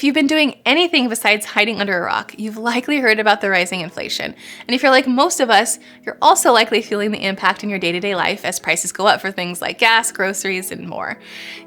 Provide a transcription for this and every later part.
If you've been doing anything besides hiding under a rock, you've likely heard about the rising inflation. And if you're like most of us, you're also likely feeling the impact in your day-to-day life as prices go up for things like gas, groceries, and more.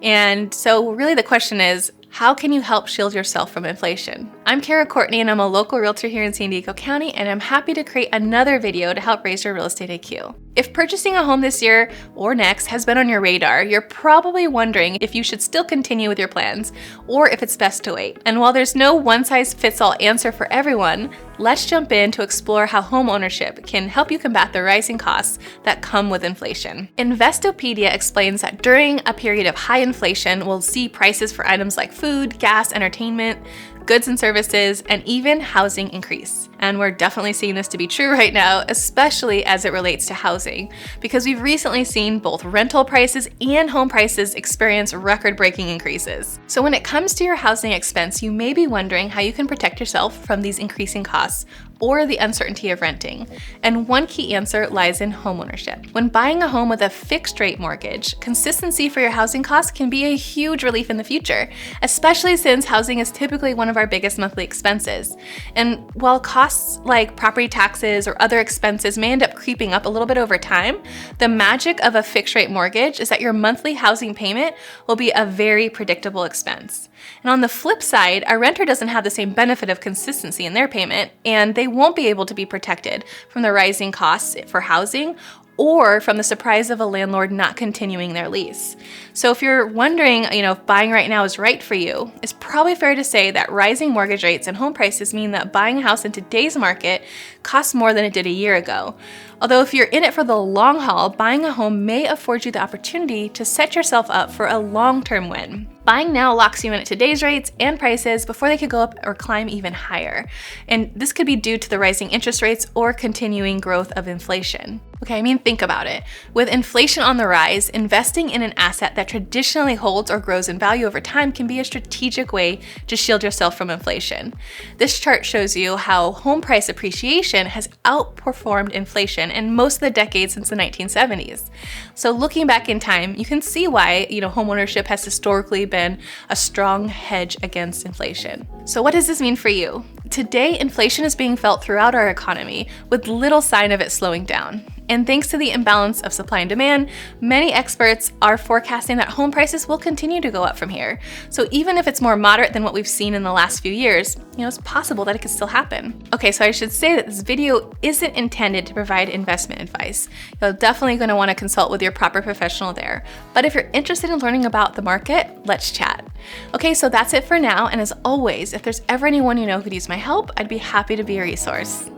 And so really the question is, how can you help shield yourself from inflation? I'm Courtney, and I'm a local realtor here in San Diego County, and I'm happy to create another video to help raise your real estate IQ. If purchasing a home this year or next has been on your radar, you're probably wondering if you should still continue with your plans or if it's best to wait. And while there's no one-size-fits-all answer for everyone, let's jump in to explore how home ownership can help you combat the rising costs that come with inflation. Investopedia explains that during a period of high inflation, we'll see prices for items like food, gas, entertainment, goods and services, and even housing increase. And we're definitely seeing this to be true right now, especially as it relates to housing, because we've recently seen both rental prices and home prices experience record-breaking increases. So when it comes to your housing expense, you may be wondering how you can protect yourself from these increasing costs or the uncertainty of renting. And one key answer lies in homeownership. When buying a home with a fixed rate mortgage, consistency for your housing costs can be a huge relief in the future, especially since housing is typically one of our biggest monthly expenses. And while costs like property taxes or other expenses may end up creeping up a little bit over time, the magic of a fixed rate mortgage is that your monthly housing payment will be a very predictable expense. And on the flip side, a renter doesn't have the same benefit of consistency in their payment, and they won't be able to be protected from the rising costs for housing or from the surprise of a landlord not continuing their lease. So if you're wondering, if buying right now is right for you, it's probably fair to say that rising mortgage rates and home prices mean that buying a house in today's market costs more than it did a year ago. Although if you're in it for the long haul, buying a home may afford you the opportunity to set yourself up for a long-term win. Buying now locks you in at today's rates and prices before they could go up or climb even higher. And this could be due to the rising interest rates or continuing growth of inflation. Okay, think about it. With inflation on the rise, investing in an asset that traditionally holds or grows in value over time can be a strategic way to shield yourself from inflation. This chart shows you how home price appreciation has outperformed inflation in most of the decades since the 1970s. So looking back in time, you can see why, homeownership has historically been a strong hedge against inflation. So what does this mean for you? Today, inflation is being felt throughout our economy with little sign of it slowing down. And thanks to the imbalance of supply and demand, many experts are forecasting that home prices will continue to go up from here. So even if it's more moderate than what we've seen in the last few years, it's possible that it could still happen. Okay, so I should say that this video isn't intended to provide investment advice. You're definitely going to want to consult with your proper professional there. But if you're interested in learning about the market, let's chat. Okay, so that's it for now. And as always, if there's ever anyone who could use my help, I'd be happy to be a resource.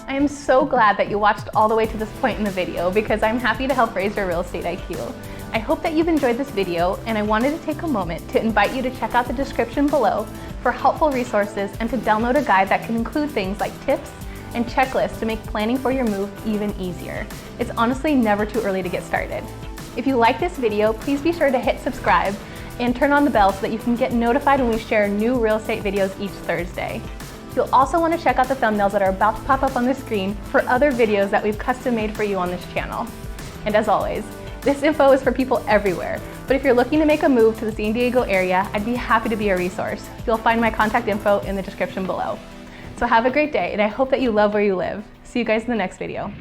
I am so glad that you watched all the way to this point in the video because I'm happy to help raise your real estate IQ. I hope that you've enjoyed this video, and I wanted to take a moment to invite you to check out the description below for helpful resources and to download a guide that can include things like tips and checklists to make planning for your move even easier. It's honestly never too early to get started. If you like this video, please be sure to hit subscribe and turn on the bell so that you can get notified when we share new real estate videos each Thursday. You'll also want to check out the thumbnails that are about to pop up on the screen for other videos that we've custom made for you on this channel. And as always, this info is for people everywhere, but if you're looking to make a move to the San Diego area, I'd be happy to be a resource. You'll find my contact info in the description below. So have a great day, and I hope that you love where you live. See you guys in the next video.